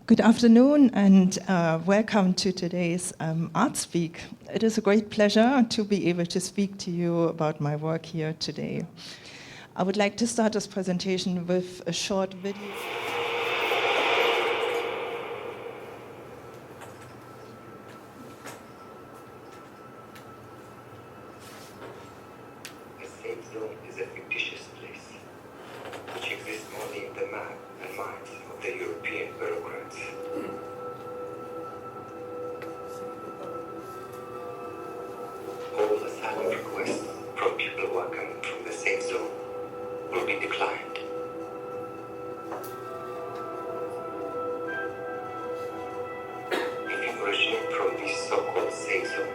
Good afternoon and welcome to today's ArtSpeak. It is a great pleasure to be able to speak to you about my work here today. I would like to start this presentation with a short video. The safe zone is a fictitious place, which exists only in the map and minds of the European bureaucrats. All asylum requests from people who are coming from the safe zone will be declined. If you originated from this so-called safe zone,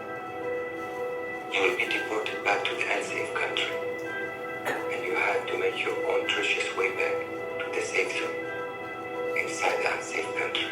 you will be deported back to the unsafe country, and you have to make your own treacherous way back to the safe zone inside the unsafe country.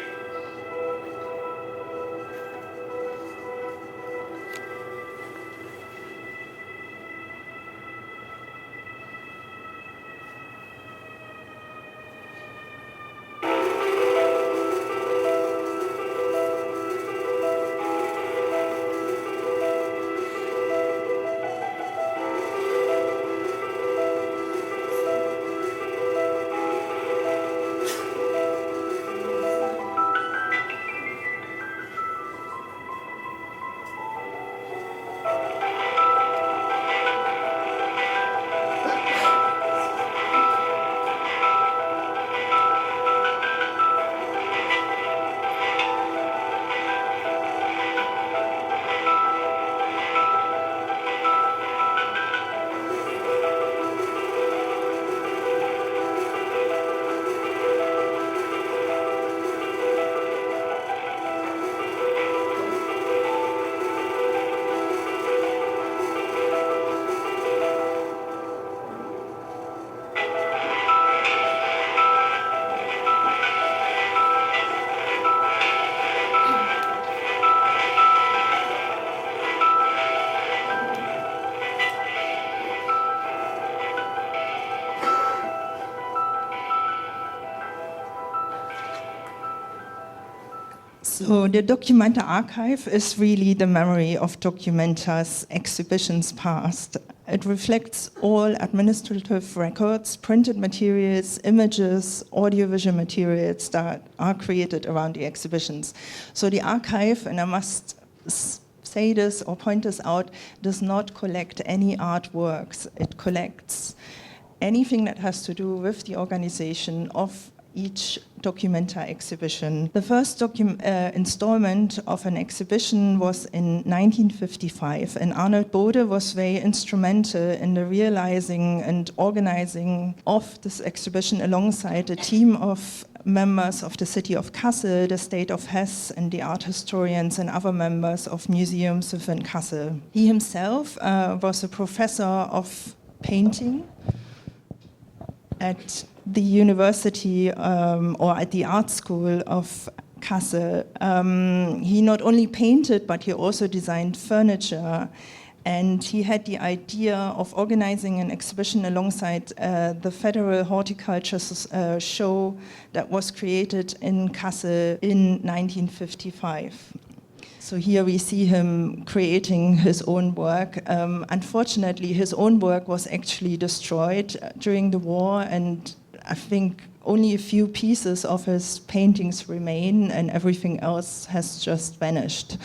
So the Documenta archive is really the memory of Documenta's exhibitions past. It reflects all administrative records, printed materials, images, audiovisual materials that are created around the exhibitions. So the archive, and I must say this or point this out, does not collect any artworks. It collects anything that has to do with the organization of each Documenta exhibition. The first installment of an exhibition was in 1955, and Arnold Bode was very instrumental in the realizing and organizing of this exhibition alongside a team of members of the city of Kassel, the state of Hesse, and the art historians and other members of museums within Kassel. He himself was a professor of painting at the university or at the art school of Kassel. He not only painted, but he also designed furniture. And he had the idea of organizing an exhibition alongside the Federal Horticulture Show that was created in Kassel in 1955. So here we see him creating his own work. Unfortunately, his own work was actually destroyed during the war, and I think only a few pieces of his paintings remain, and everything else has just vanished.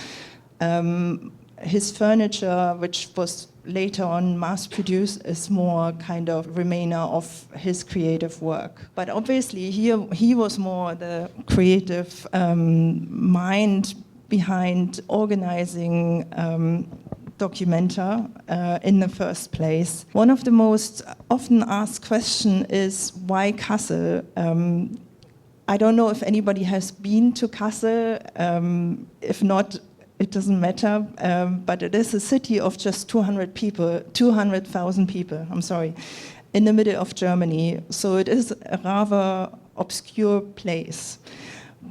His furniture, which was later on mass-produced, is more kind of remainder of his creative work. But obviously, he was more the creative mind behind organizing Documenta in the first place. One of the most often asked questions is, why Kassel? I don't know if anybody has been to Kassel. If not, it doesn't matter. But it is a city of just 200,000 people, in the middle of Germany. So it is a rather obscure place.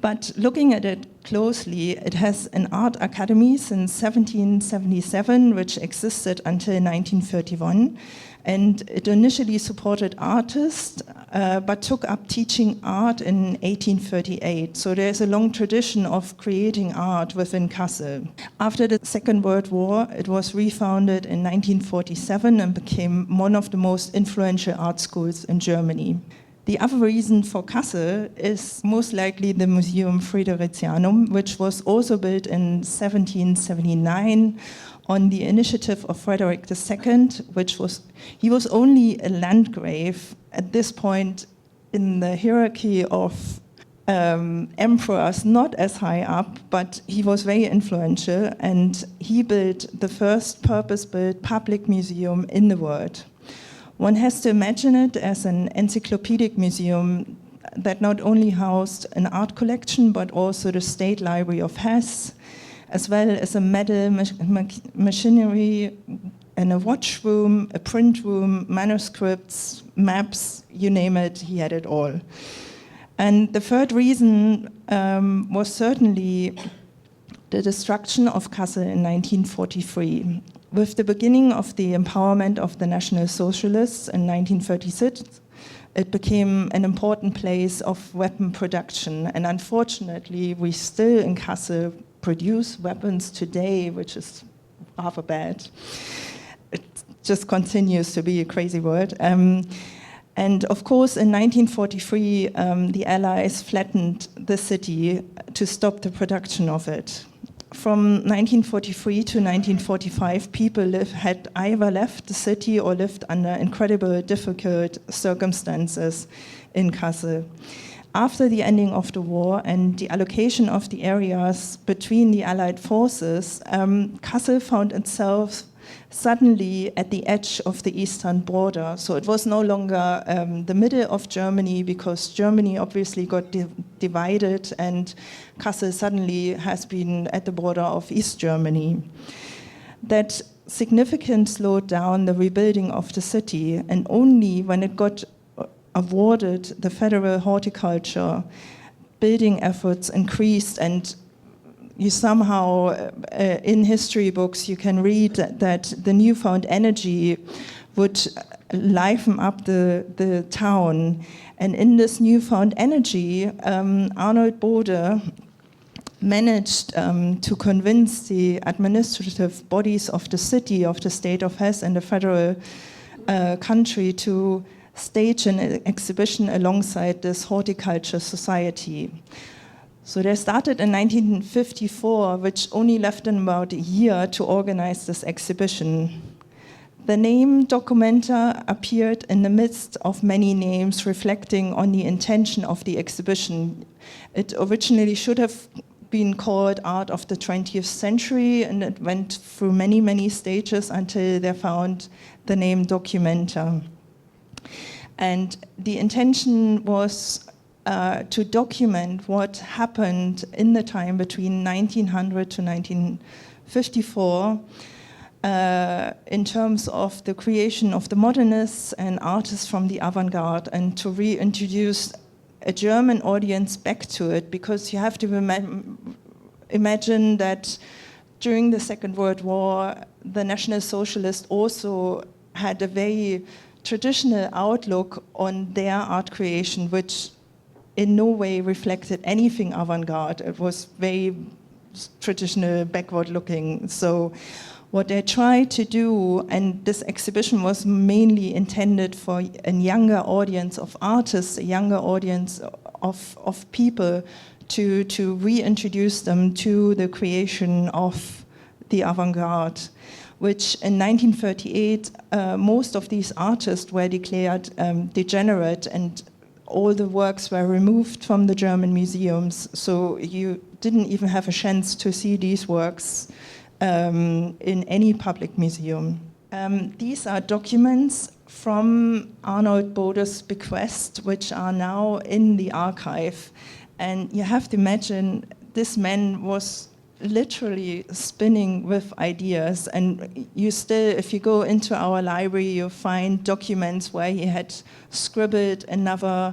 But looking at it closely, it has an art academy since 1777, which existed until 1931. And it initially supported artists, but took up teaching art in 1838. So there's a long tradition of creating art within Kassel. After the Second World War, it was refounded in 1947 and became one of the most influential art schools in Germany. The other reason for Kassel is most likely the Museum Fridericianum, which was also built in 1779 on the initiative of Frederick II, he was only a landgrave at this point in the hierarchy of emperors, not as high up, but he was very influential, and he built the first purpose-built public museum in the world. One has to imagine it as an encyclopedic museum that not only housed an art collection, but also the State Library of Hesse, as well as a metal machinery and a watch room, a print room, manuscripts, maps, you name it, he had it all. And the third reason was certainly the destruction of Kassel in 1943. With the beginning of the empowerment of the National Socialists in 1936, it became an important place of weapon production. And unfortunately, we still in Kassel produce weapons today, which is rather bad. It just continues to be a crazy word. And of course, in 1943, the Allies flattened the city to stop the production of it. From 1943 to 1945, people had either left the city or lived under incredibly difficult circumstances in Kassel. After the ending of the war and the allocation of the areas between the Allied forces, Kassel found itself suddenly at the edge of the eastern border. So it was no longer the middle of Germany, because Germany obviously got divided, and Kassel suddenly has been at the border of East Germany. That significantly slowed down the rebuilding of the city, and only when it got awarded the federal horticulture, building efforts increased, and you somehow, in history books, you can read that the newfound energy would liven up the town. And in this newfound energy, Arnold Bode managed to convince the administrative bodies of the city, of the state of Hesse and the federal country to stage an exhibition alongside this horticulture society. So they started in 1954, which only left them about a year to organize this exhibition. The name Documenta appeared in the midst of many names reflecting on the intention of the exhibition. It originally should have been called Art of the 20th Century, and it went through many, many stages until they found the name Documenta. And the intention was to document what happened in the time between 1900 to 1954 in terms of the creation of the modernists and artists from the avant-garde, and to reintroduce a German audience back to it, because you have to imagine that during the Second World War, the National Socialists also had a very traditional outlook on their art creation, which in no way reflected anything avant-garde. It was very traditional, backward-looking. So what they tried to do, and this exhibition was mainly intended for a younger audience of artists, a younger audience of people, to reintroduce them to the creation of the avant-garde, which in 1938, most of these artists were declared degenerate, and all the works were removed from the German museums, so you didn't even have a chance to see these works in any public museum. These are documents from Arnold Bode's bequest, which are now in the archive. And you have to imagine this man was literally spinning with ideas, and you still, if you go into our library, you find documents where he had scribbled another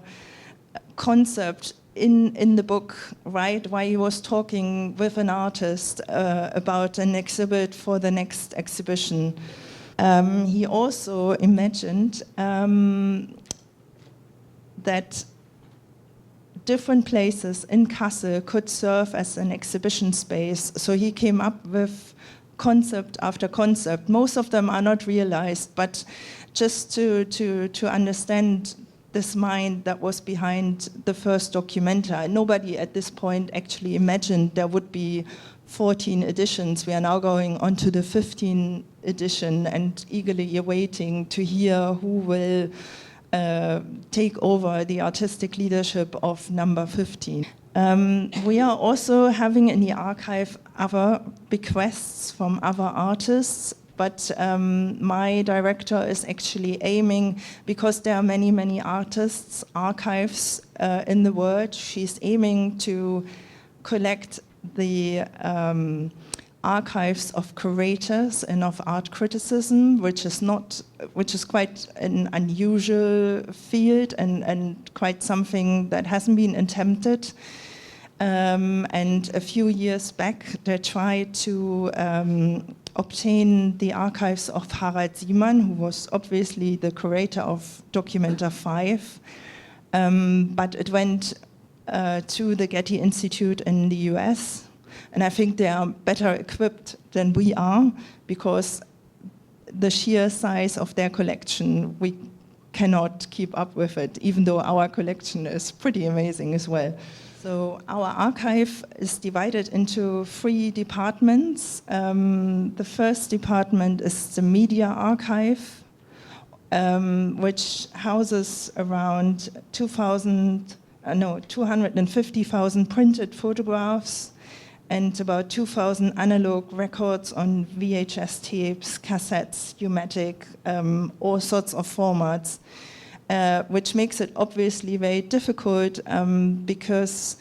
concept in the book, right, why he was talking with an artist about an exhibit for the next exhibition. He also imagined that different places in Kassel could serve as an exhibition space. So he came up with concept after concept. Most of them are not realized, but just to understand this mind that was behind the first Documenta. Nobody at this point actually imagined there would be 14 editions. We are now going on to the 15th edition and eagerly awaiting to hear who will take over the artistic leadership of number 15. We are also having in the archive other bequests from other artists, but my director is actually aiming, because there are many, many artists' archives in the world, she's aiming to collect the archives of curators and of art criticism, which is quite an unusual field and quite something that hasn't been attempted. And a few years back, they tried to obtain the archives of Harald Siemann, who was obviously the curator of Documenta 5, but it went to the Getty Institute in the US. And I think they are better equipped than we are, because the sheer size of their collection, we cannot keep up with it, even though our collection is pretty amazing as well. So our archive is divided into 3 departments. The first department is the media archive, which houses around 250,000 printed photographs and about 2,000 analog records on VHS tapes, cassettes, U-matic, all sorts of formats, which makes it obviously very difficult because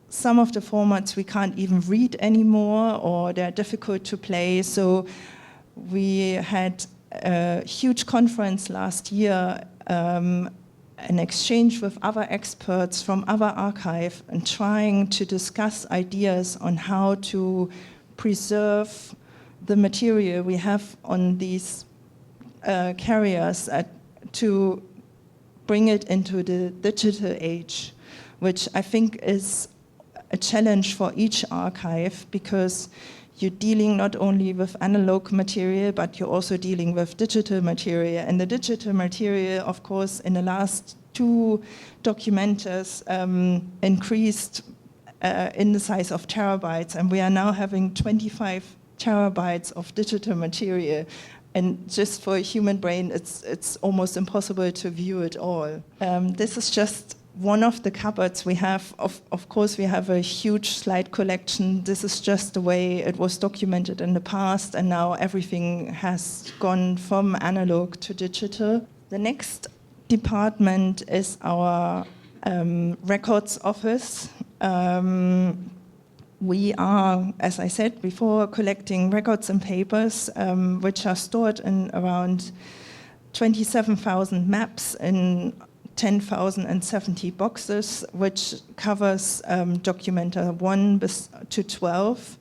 some of the formats we can't even read anymore, or they're difficult to play. So we had a huge conference last year, an exchange with other experts from other archive and trying to discuss ideas on how to preserve the material we have on these carriers to bring it into the digital age, which I think is a challenge for each archive, because you're dealing not only with analog material, but you're also dealing with digital material. And the digital material, of course, in the last 2 Documentas increased in the size of terabytes, and we are now having 25 terabytes of digital material. And just for a human brain, it's almost impossible to view it all. This is just one of the cupboards we have. Of course, we have a huge slide collection. This is just the way it was documented in the past, and now everything has gone from analog to digital. The next department is our records office. We are, as I said before, collecting records and papers, which are stored in around 27,000 maps in 10,070 boxes, which covers Documenta 1 to 12.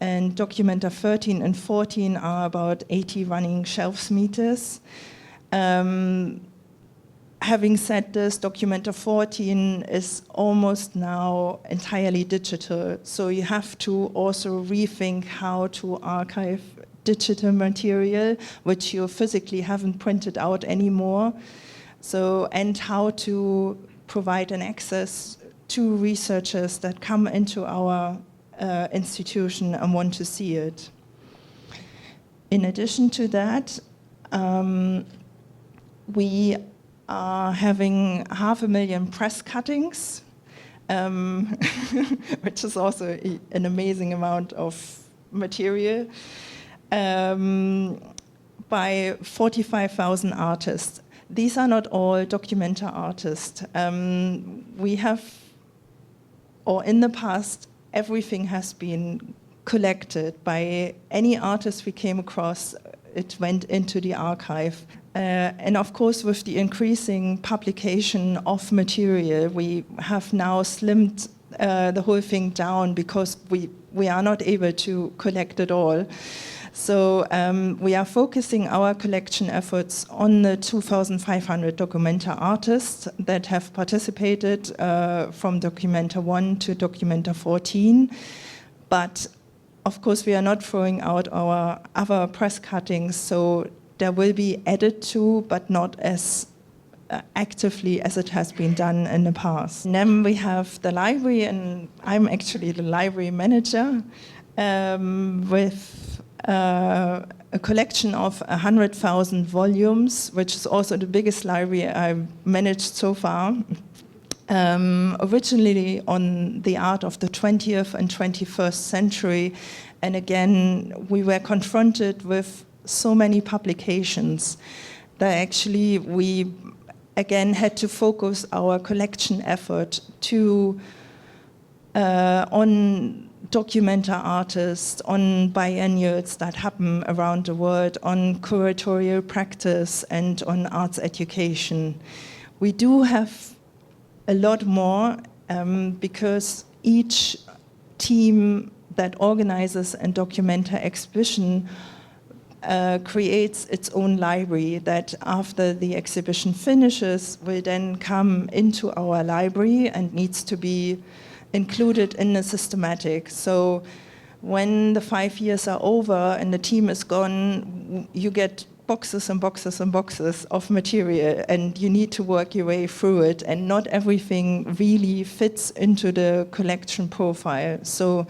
And Documenta 13 and 14 are about 80 running shelves meters. Having said this, Documenta 14 is almost now entirely digital, so you have to also rethink how to archive digital material, which you physically haven't printed out anymore. So, and how to provide an access to researchers that come into our institution and want to see it. In addition to that, we are having 500,000 press cuttings, which is also an amazing amount of material, by 45,000 artists. These are not all Documenta artists. We have, or in the past, everything has been collected by any artist we came across. it went into the archive. And of course, with the increasing publication of material, we have now slimmed the whole thing down because we are not able to collect it all. So we are focusing our collection efforts on the 2,500 Documenta artists that have participated from Documenta 1 to Documenta 14. But of course, we are not throwing out our other press cuttings, so there will be added to, but not as actively as it has been done in the past. And then we have the library, and I'm actually the library manager with a collection of 100,000 volumes, which is also the biggest library I've managed so far. Originally on the art of the 20th and 21st century. And again, we were confronted with so many publications that actually we again had to focus our collection effort to on Documenta artists, on biennials that happen around the world, on curatorial practice, and on arts education. We do have a lot more because each team that organizes a Documenta exhibition creates its own library that after the exhibition finishes will then come into our library and needs to be included in the systematic. So when the 5 years are over and the team is gone, you get boxes and boxes and boxes of material, and you need to work your way through it, and not everything really fits into the collection profile. So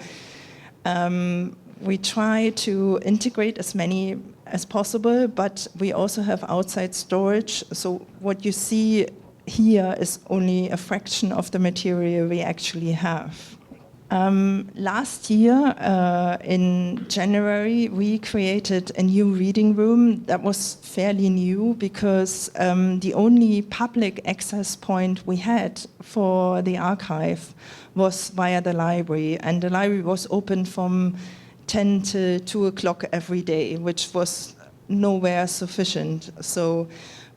we try to integrate as many as possible, but we also have outside storage. So what you see here is only a fraction of the material we actually have. Last year, in January, we created a new reading room that was fairly new because the only public access point we had for the archive was via the library, and the library was open from 10 to 2 o'clock every day, which was nowhere sufficient. So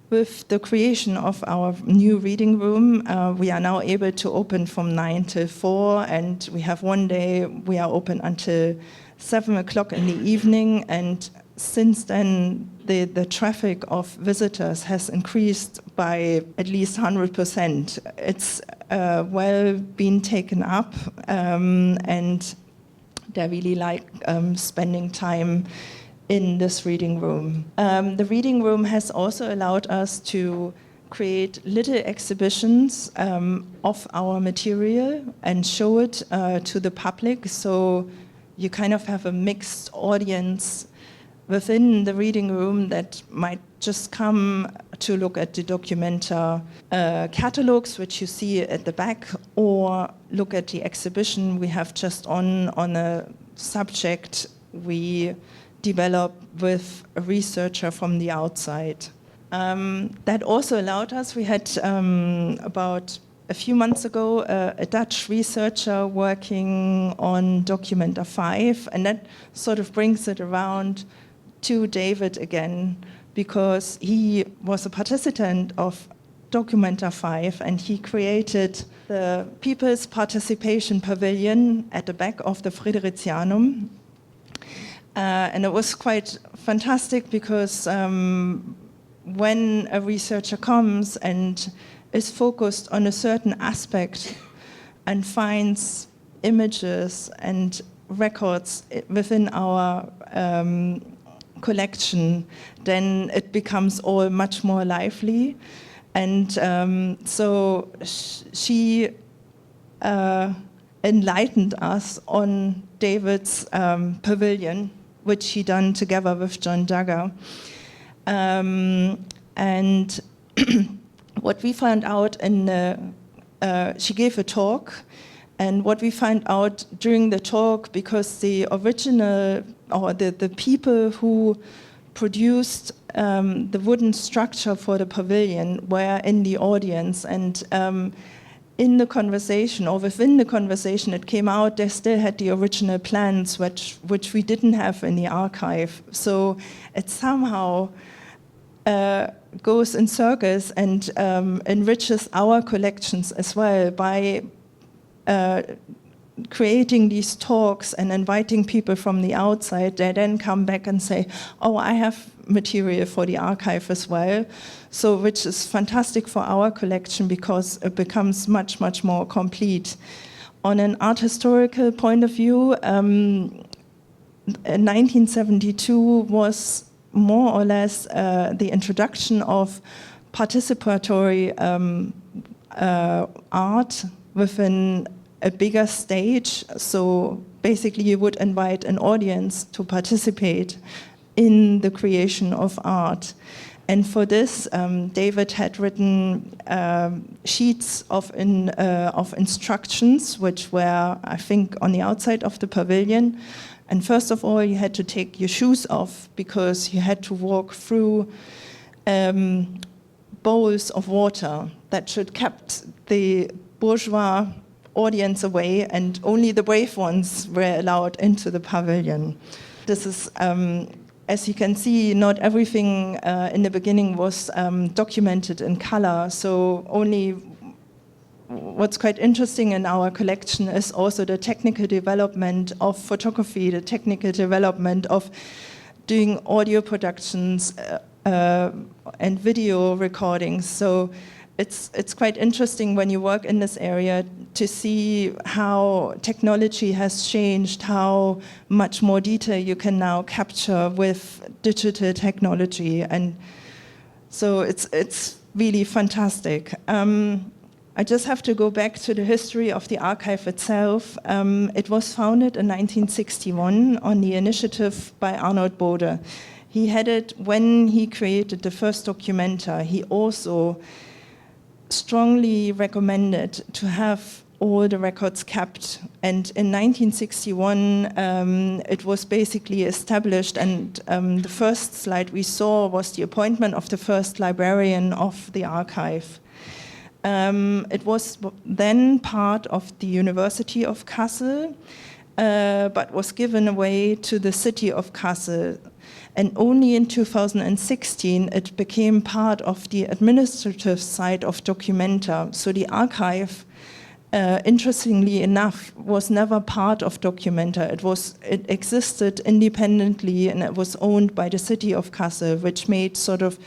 with the creation of our new reading room, we are now able to open from 9 till 4, and we have one day we are open until 7 o'clock in the evening. And since then, the traffic of visitors has increased by at least 100%. It's well been taken up, and they really like spending time in this reading room. The reading room has also allowed us to create little exhibitions of our material and show it to the public. So you kind of have a mixed audience within the reading room that might just come to look at the Documenta catalogues, which you see at the back, or look at the exhibition we have just on a subject we develop with a researcher from the outside. That also allowed us, we had about a few months ago a Dutch researcher working on Documenta 5, and that sort of brings it around to David again, because he was a participant of Documenta 5, and he created the People's Participation Pavilion at the back of the Fridericianum. And it was quite fantastic because when a researcher comes and is focused on a certain aspect and finds images and records within our collection, then it becomes all much more lively. And so she enlightened us on David's pavilion, which he done together with John Dagger. And what we found out she gave a talk, and what we found out during the talk, because the original, or the people who produced the wooden structure for the pavilion were in the audience, and in the conversation, or within the conversation, it came out they still had the original plans, which we didn't have in the archive. So it somehow goes in circles and enriches our collections as well by creating these talks and inviting people from the outside. They then come back and say, oh, I have material for the archive as well. So, which is fantastic for our collection because it becomes much, much more complete. On an art historical point of view, 1972 was more or less the introduction of participatory art within a bigger stage. So basically you would invite an audience to participate in the creation of art. And for this, David had written sheets of instructions, which were, I think, on the outside of the pavilion. And first of all, you had to take your shoes off because you had to walk through bowls of water that should kept the bourgeois audience away, and only the brave ones were allowed into the pavilion. This is, as you can see, not everything in the beginning was documented in color, so only what's quite interesting in our collection is also the technical development of photography, the technical development of doing audio productions and video recordings. So it's quite interesting when you work in this area to see how technology has changed, how much more detail you can now capture with digital technology, and so it's really fantastic. I just have to go back to the history of the archive itself. It was founded in 1961 on the initiative by Arnold Bode. He had it when he created the first Documenta. He also strongly recommended to have all the records kept. And in 1961, it was basically established, and the first slide we saw was the appointment of the first librarian of the archive. It was then part of the University of Kassel, but was given away to the city of Kassel. And only in 2016 it became part of the administrative side of Documenta. So the archive, interestingly enough, was never part of Documenta. It existed independently, and it was owned by the city of Kassel, which made sort of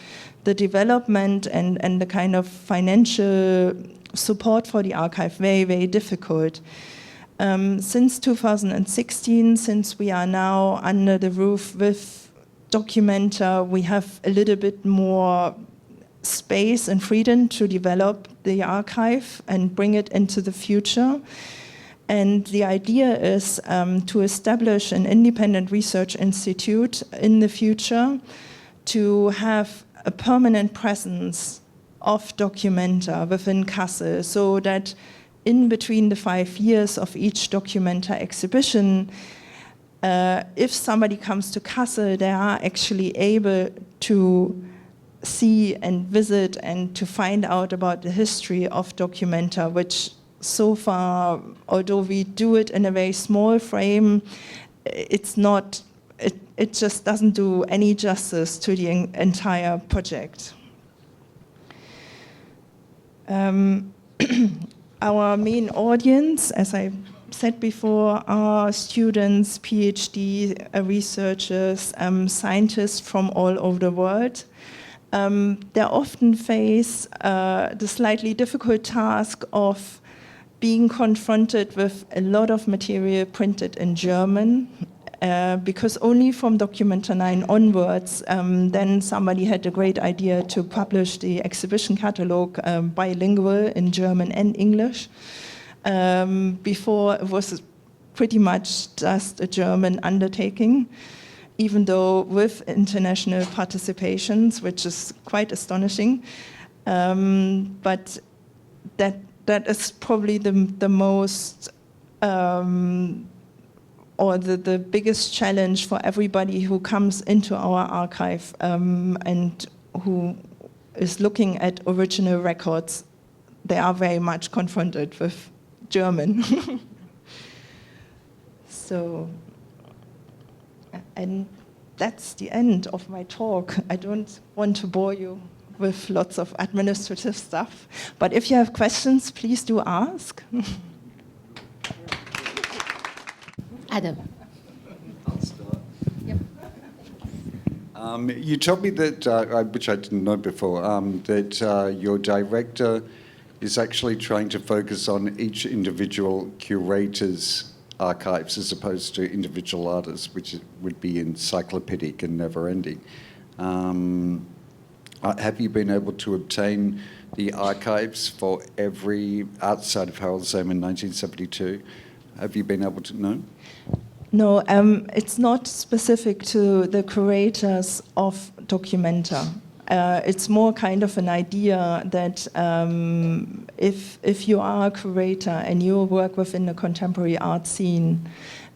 the development and the kind of financial support for the archive very, very difficult. Since 2016, since we are now under the roof with Documenta, we have a little bit more space and freedom to develop the archive and bring it into the future. And the idea is to establish an independent research institute in the future to have a permanent presence of Documenta within Kassel, so that in between the 5 years of each Documenta exhibition, if somebody comes to Kassel, they are actually able to see and visit and to find out about the history of Documenta, which so far, although we do it in a very small frame, it's not, it just doesn't do any justice to the entire project. Our main audience, as I said before, are students, PhD researchers, scientists from all over the world. They often face the slightly difficult task of being confronted with a lot of material printed in German, because only from Documenta 9 onwards, then somebody had a great idea to publish the exhibition catalogue bilingual in German and English. Before, it was pretty much just a German undertaking, even though with international participations, which is quite astonishing. But that is probably the most, or the biggest challenge for everybody who comes into our archive and who is looking at original records. they are very much confronted with German. So, and that's the end of my talk. I don't want to bore you with lots of administrative stuff, but if you have questions, please do ask. Adam. I'll start. Yep. You told me that, which I didn't know before, that your director is actually trying to focus on each individual curator's archives as opposed to individual artists, which would be encyclopedic and never-ending. Have you been able to obtain the archives for every, outside of Harold Zeman 1972? Have you been able to know? No, it's not specific to the curators of Documenta. It's more kind of an idea that if you are a curator and you work within the contemporary art scene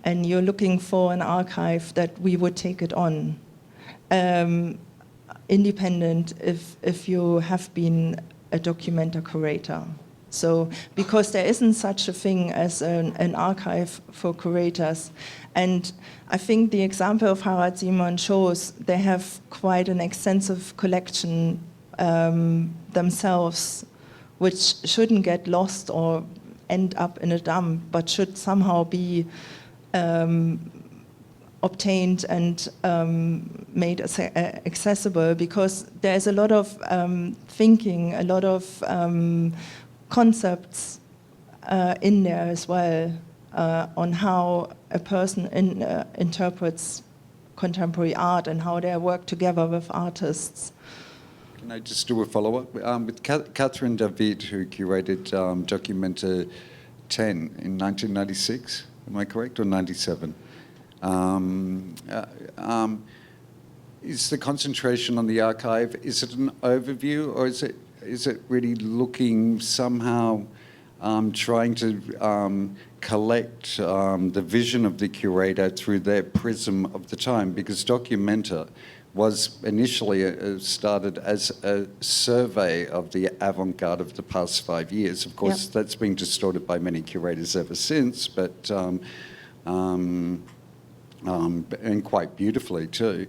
and you're looking for an archive, that we would take it on. Independent if you have been a Documenta curator. So, because there isn't such a thing as an archive for curators. And I think the example of Harold Zeman shows they have quite an extensive collection themselves, which shouldn't get lost or end up in a dump, but should somehow be obtained and made accessible, because there's a lot of thinking, a lot of concepts in there as well on how a person interprets contemporary art and how they work together with artists. Can I just do a follow-up? With Katherine David, who curated Documenta 10 in 1996, am I correct, or 97? Is the concentration on the archive, is it an overview, or is it really looking somehow, trying to collect the vision of the curator through their prism of the time? Because Documenta was initially started as a survey of the avant-garde of the past 5 years. Of course, yep. That's been distorted by many curators ever since, but and quite beautifully too.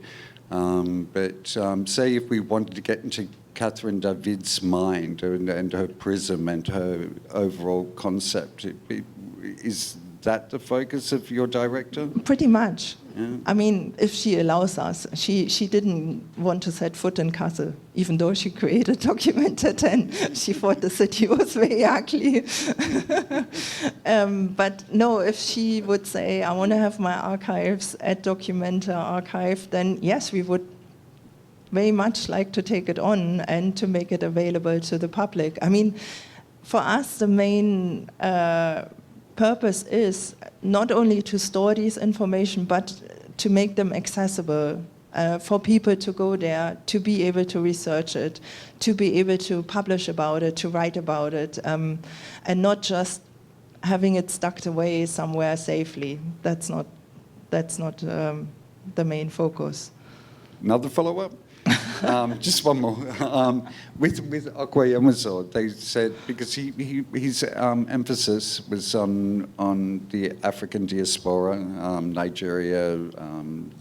Say if we wanted to get into Katherine David's mind and her prism and her overall concept, is that the focus of your director? Pretty much. Yeah. I mean, if she allows us. She didn't want to set foot in Kassel, even though she created Documenta 10. She thought the city was very ugly. But no, if she would say, I want to have my archives at Documenta Archive, then yes, we would very much like to take it on and to make it available to the public. I mean, for us, the main purpose is not only to store these information, but to make them accessible for people to go there, to be able to research it, to be able to publish about it, to write about it, and not just having it stuck away somewhere safely. That's not the main focus. Another follow-up? Just one more. With Okoye, they said, because his emphasis was on the African diaspora, Nigeria,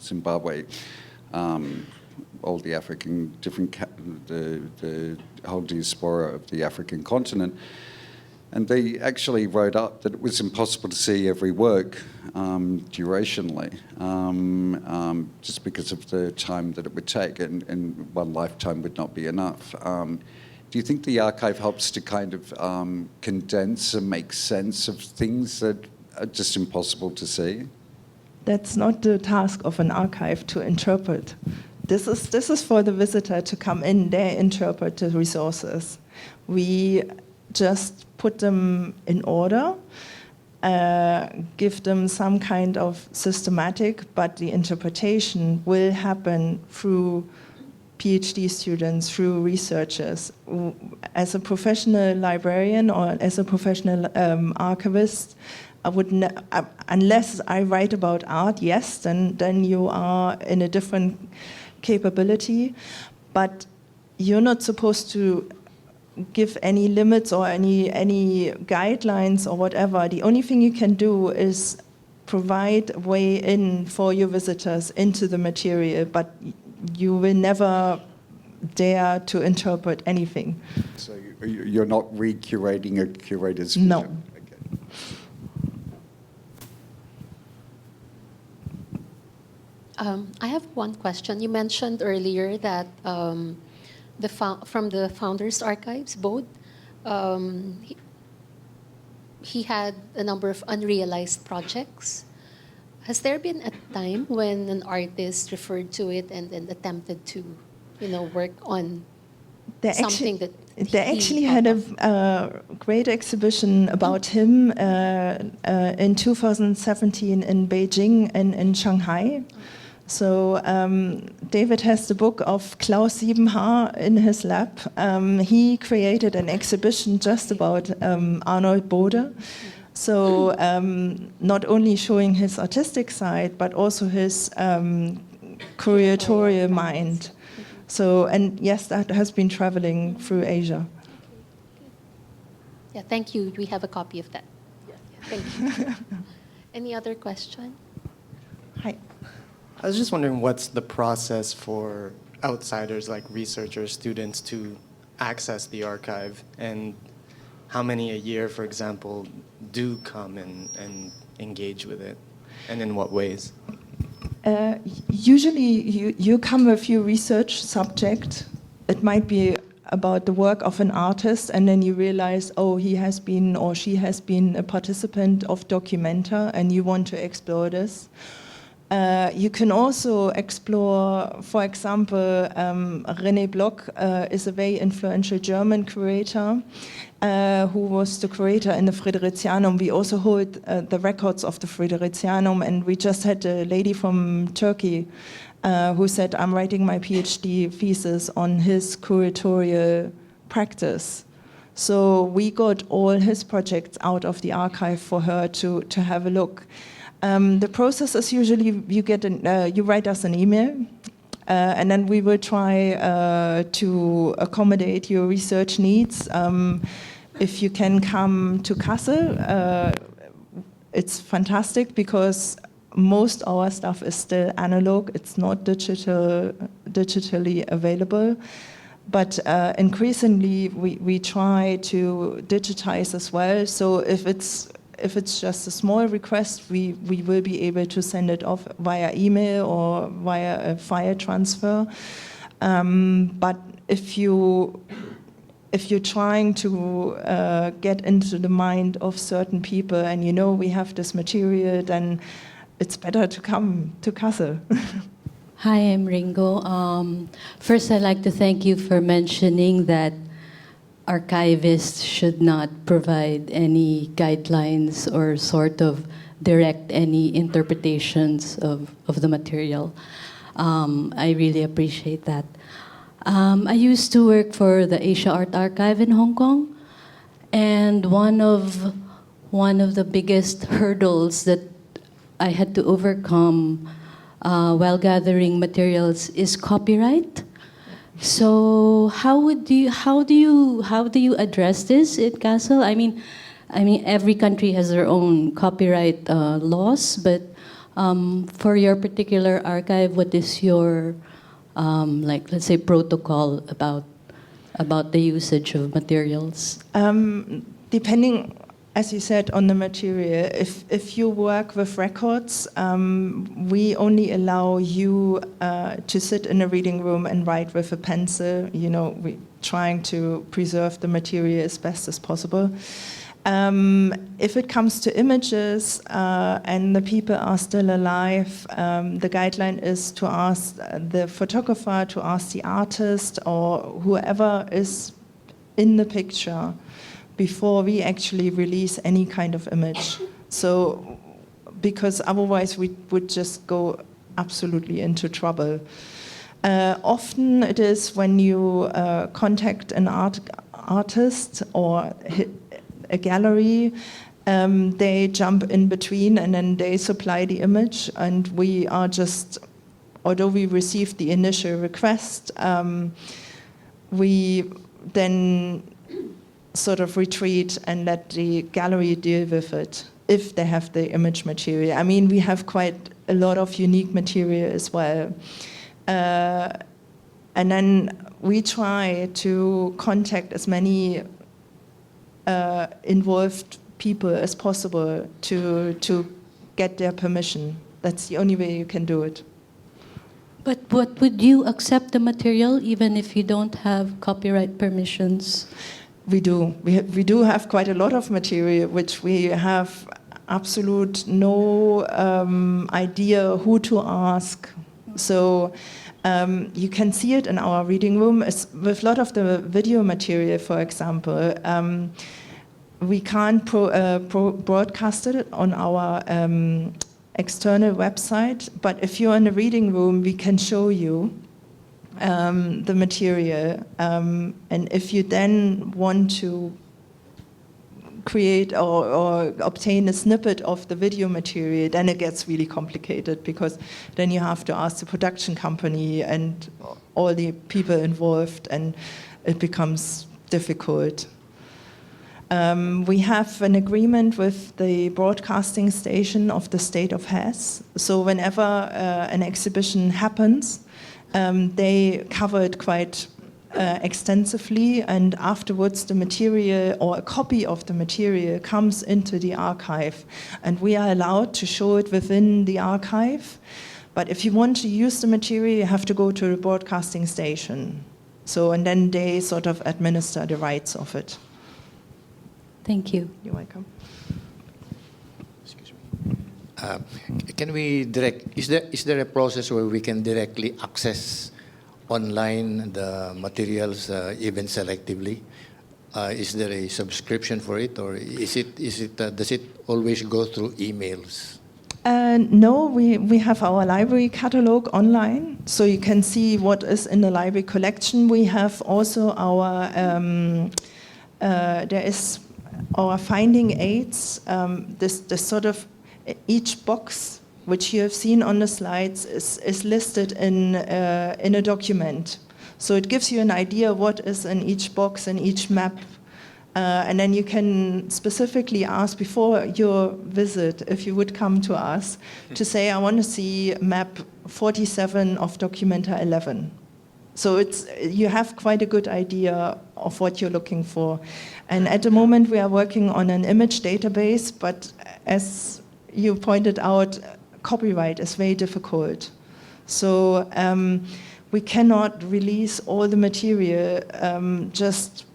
Zimbabwe, all the African, the whole diaspora of the African continent. And they actually wrote up that it was impossible to see every work durationally, just because of the time that it would take, and one lifetime would not be enough. Do you think the archive helps to kind of condense and make sense of things that are just impossible to see? That's not the task of an archive to interpret. This is for the visitor to come in, they interpret the resources. We just put them in order, give them some kind of systematic, but the interpretation will happen through PhD students, through researchers. As a professional librarian or as a professional archivist, I would unless I write about art, yes, then you are in a different capability, but you're not supposed to give any limits or any guidelines or whatever. The only thing you can do is provide a way in for your visitors into the material, but you will never dare to interpret anything. So you're not recurating a curator's vision? No. Okay. I have one question. You mentioned earlier that from the Founders Archives, Bode, he had a number of unrealized projects. Has there been a time when an artist referred to it and attempted to, work on something that they actually had a great exhibition about him in 2017 in Beijing and in Shanghai. So David has the book of Klaus Siebenhaar in his lab. He created an exhibition just about Arnold Bode. So not only showing his artistic side, but also his curatorial mind. So, and yes, that has been traveling through Asia. Yeah, thank you. We have a copy of that. Thank you. Any other question? Hi. I was just wondering what's the process for outsiders like researchers, students to access the archive, and how many a year, for example, do come and engage with it, and in what ways? Usually you come with your research subject. It might be about the work of an artist, and then you realize, oh, he has been or she has been a participant of Documenta, and you want to explore this. You can also explore, for example, René Block is a very influential German curator who was the curator in the Fridericianum. We also hold the records of the Fridericianum, and we just had a lady from Turkey who said, I'm writing my PhD thesis on his curatorial practice. So we got all his projects out of the archive for her to have a look. The process is usually you write us an email, and then we will try to accommodate your research needs. If you can come to Kassel, it's fantastic because most of our stuff is still analog. It's not digitally available. But increasingly, we try to digitize as well. So if it's just a small request, we will be able to send it off via email or via a file transfer. But if you're trying to get into the mind of certain people and we have this material, then it's better to come to Kassel. Hi, I'm Ringo. First, I'd like to thank you for mentioning that archivists should not provide any guidelines or sort of direct any interpretations of the material. I really appreciate that. I used to work for the Asia Art Archive in Hong Kong, and one of the biggest hurdles that I had to overcome while gathering materials is copyright. So how do you address this at Kassel? I mean, every country has their own copyright laws, but for your particular archive, what is your let's say protocol about the usage of materials? Depending, as you said, on the material. If you work with records, we only allow you to sit in a reading room and write with a pencil. We're trying to preserve the material as best as possible. If it comes to images and the people are still alive, the guideline is to ask the photographer, to ask the artist or whoever is in the picture before we actually release any kind of image. So, because otherwise we would just go absolutely into trouble. Often it is when you contact an artist or a gallery, they jump in between and then they supply the image, and we are just, although we received the initial request, we then sort of retreat and let the gallery deal with it if they have the image material. I mean, we have quite a lot of unique material as well. And then we try to contact as many involved people as possible to get their permission. That's the only way you can do it. But what would you accept the material even if you don't have copyright permissions? We do. We do have quite a lot of material which we have absolute no idea who to ask. So you can see it in our reading room. With a lot of the video material, for example, we can't broadcast it on our external website, but if you're in the reading room, we can show you the material. And if you then want to create or obtain a snippet of the video material, then it gets really complicated, because then you have to ask the production company and all the people involved, and it becomes difficult. We have an agreement with the broadcasting station of the state of Hesse. So whenever an exhibition happens, they cover it quite extensively, and afterwards the material or a copy of the material comes into the archive, and we are allowed to show it within the archive. But if you want to use the material, you have to go to the broadcasting station. So, and then they sort of administer the rights of it. Thank you. You're welcome. Excuse me. Can we is there a process where we can directly access online the materials, even selectively? Is there a subscription for it, or does it always go through emails? No, we have our library catalog online, so you can see what is in the library collection. We have also our there is our finding aids. This sort of each box which you have seen on the slides is listed in a document. So it gives you an idea what is in each box and each map. And then you can specifically ask before your visit, if you would come to us, to say, I want to see map 47 of Documenta 11. So you have quite a good idea of what you're looking for. And at the moment we are working on an image database, but as you pointed out, copyright is very difficult. So we cannot release all the material just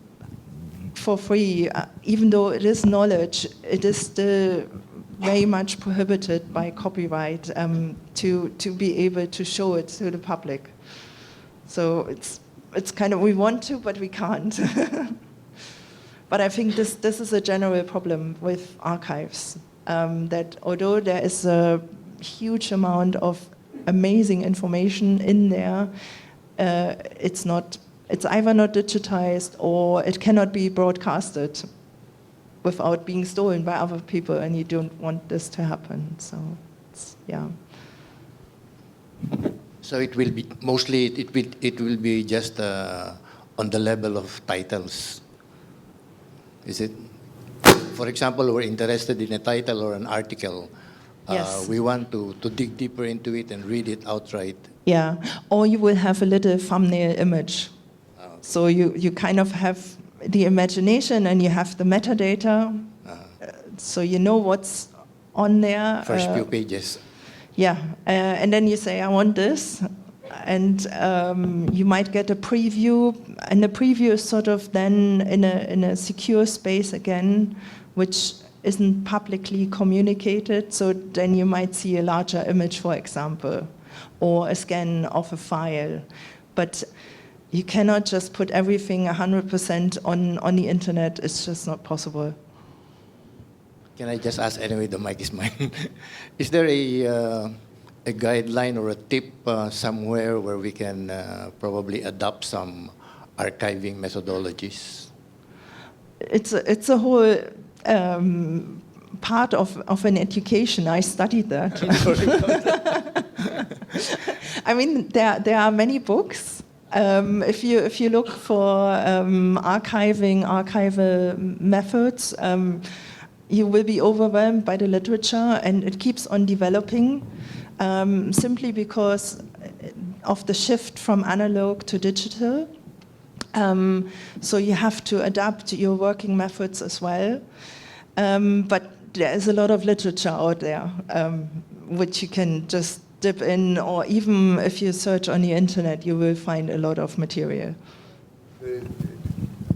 for free. Even though it is knowledge, it is still very much prohibited by copyright to be able to show it to the public. So it's kind of, we want to, but we can't. But I think this is a general problem with archives, that although there is a huge amount of amazing information in there, it's either not digitized or it cannot be broadcasted without being stolen by other people, and you don't want this to happen. So, yeah. So it will be mostly it will be just on the level of titles. Is it? For example, we're interested in a title or an article. Yes. We want to dig deeper into it and read it outright. Yeah, or you will have a little thumbnail image. So you kind of have the imagination and you have the metadata, so you know what's on there. First few pages. Yeah, and then you say, I want this, and you might get a preview, and the preview is sort of then in a secure space again, which isn't publicly communicated, so then you might see a larger image, for example, or a scan of a file. But you cannot just put everything 100% on the internet. It's just not possible. Can I just ask anyway? The mic is mine. Is there a guideline or a tip somewhere where we can probably adopt some archiving methodologies? It's a whole part of an education. I studied that. I mean, there are many books. If you look for archival methods, you will be overwhelmed by the literature, and it keeps on developing simply because of the shift from analog to digital. So you have to adapt your working methods as well. But there is a lot of literature out there, which you can just dip in, or even if you search on the internet, you will find a lot of material.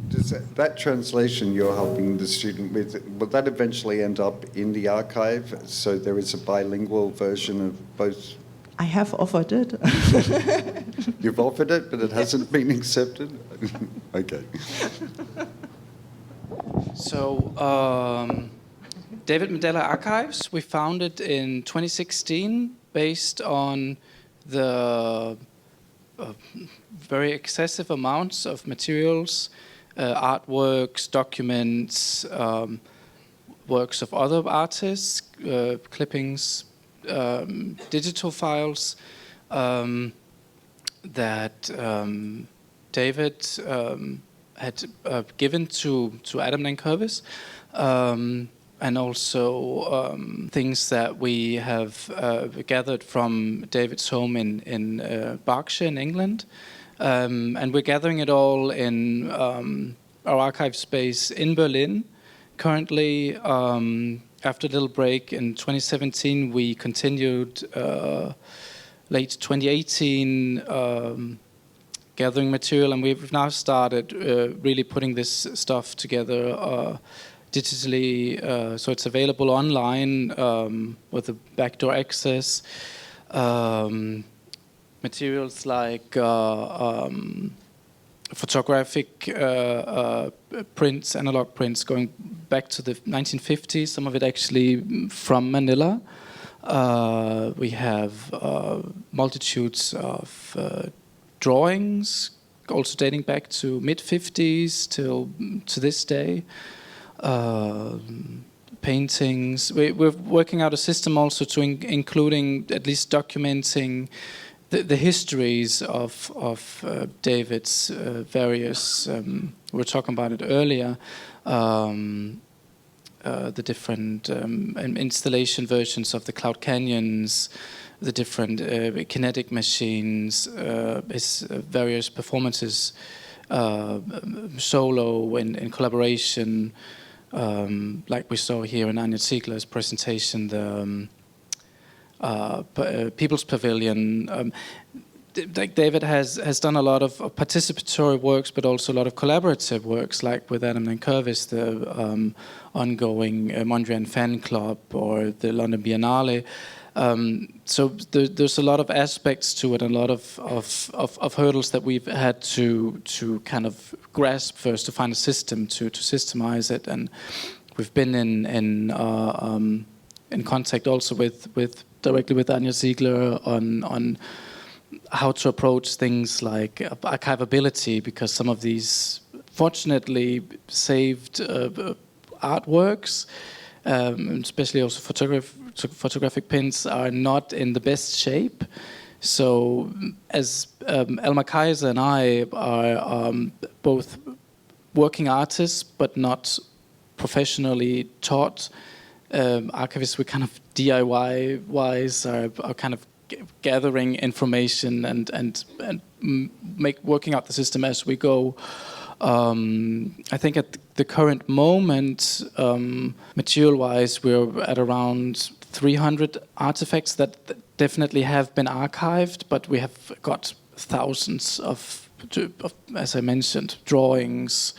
Does that translation you're helping the student with, will that eventually end up in the archive, so there is a bilingual version of both? I have offered it. You've offered it, but it hasn't been accepted? Okay. So, David Mandela Archives, we founded in 2016 based on the very excessive amounts of materials, artworks, documents, works of other artists, clippings, digital files that David had given to Adam Nankervis, and also things that we have gathered from David's home in Berkshire in England. And we're gathering it all in our archive space in Berlin. Currently, after a little break in 2017, we continued late 2018 gathering material, and we've now started really putting this stuff together digitally, so it's available online with a backdoor access. Materials like photographic prints, analog prints going back to the 1950s, some of it actually from Manila. We have multitudes of drawings, also dating back to mid-50s till to this day. Paintings. We're working out a system also to including at least documenting the histories of David's various. We were talking about it earlier. The different installation versions of the Cloud Canyons, the different kinetic machines, his various performances, solo and in collaboration, like we saw here in Anja Ziegler's presentation, the People's Pavilion. Like David has done a lot of participatory works, but also a lot of collaborative works, like with Adam Nankervis, the ongoing Mondrian Fan Club or the London Biennale. So there's a lot of aspects to it, and a lot of hurdles that we've had to kind of grasp first to find a system to systemize it, and we've been in contact also directly with Anja Ziegler on how to approach things like archivability, because some of these fortunately saved artworks, especially also photographic prints, are not in the best shape. So as Elmar Kaiser and I are both working artists but not professionally taught archivists, we kind of DIY-wise are kind of gathering information and working out the system as we go. I think at the current moment, material-wise, we're at around 300 artifacts that definitely have been archived, but we have got thousands of as I mentioned, drawings,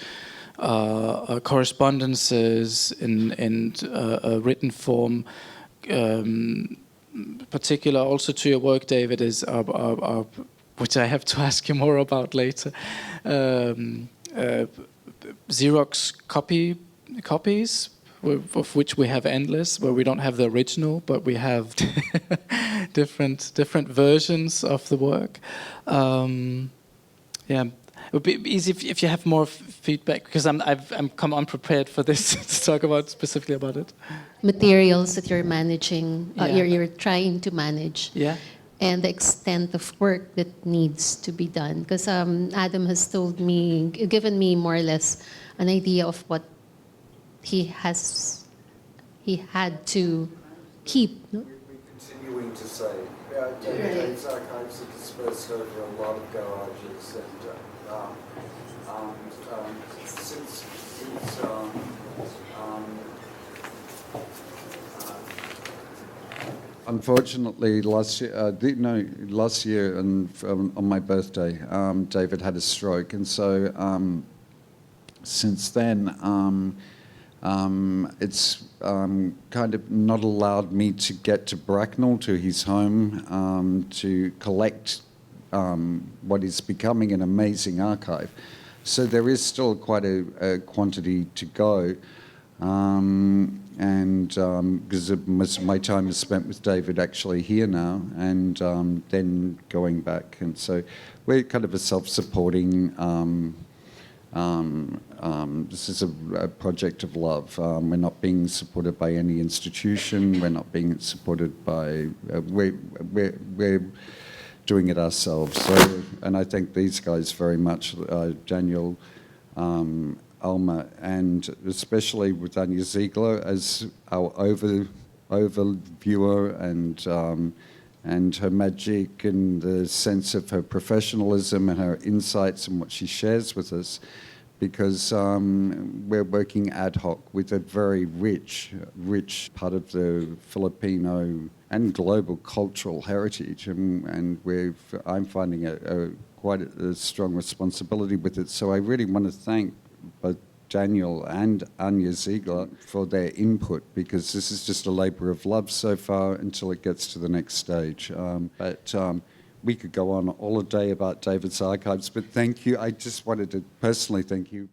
correspondences in written form. Particular also to your work, David, is our which I have to ask you more about later. Xerox copies, of which we have endless, where we don't have the original, but we have different versions of the work. Yeah, it would be easy if you have more feedback, because I'm come unprepared for this to talk about specifically about it. Materials that you're managing, you're trying to manage. Yeah. and the extent of work that needs to be done. Because Adam has told me, given me more or less an idea of what he had to keep. No? We're continuing to say, David's archives are dispersed over a lot of garages, and since he's unfortunately, last year, and on my birthday, David had a stroke, and so since then, it's kind of not allowed me to get to Bracknell, to his home, to collect what is becoming an amazing archive. So there is still quite a quantity to go. And because most of my time is spent with David actually here now, and then going back. And so we're kind of a self-supporting, this is a project of love. We're not being supported by any institution. We're not being supported by, we're doing it ourselves. So, and I thank these guys very much, Daniel, Alma, and especially with Anja Ziegler as our overviewer, and her magic and the sense of her professionalism and her insights and what she shares with us, because we're working ad hoc with a very rich part of the Filipino and global cultural heritage, and I'm finding quite a strong responsibility with it. So I really want to thank both Daniel and Anja Ziegler for their input, because this is just a labour of love so far until it gets to the next stage. But we could go on all day about David's archives, but thank you. I just wanted to personally thank you.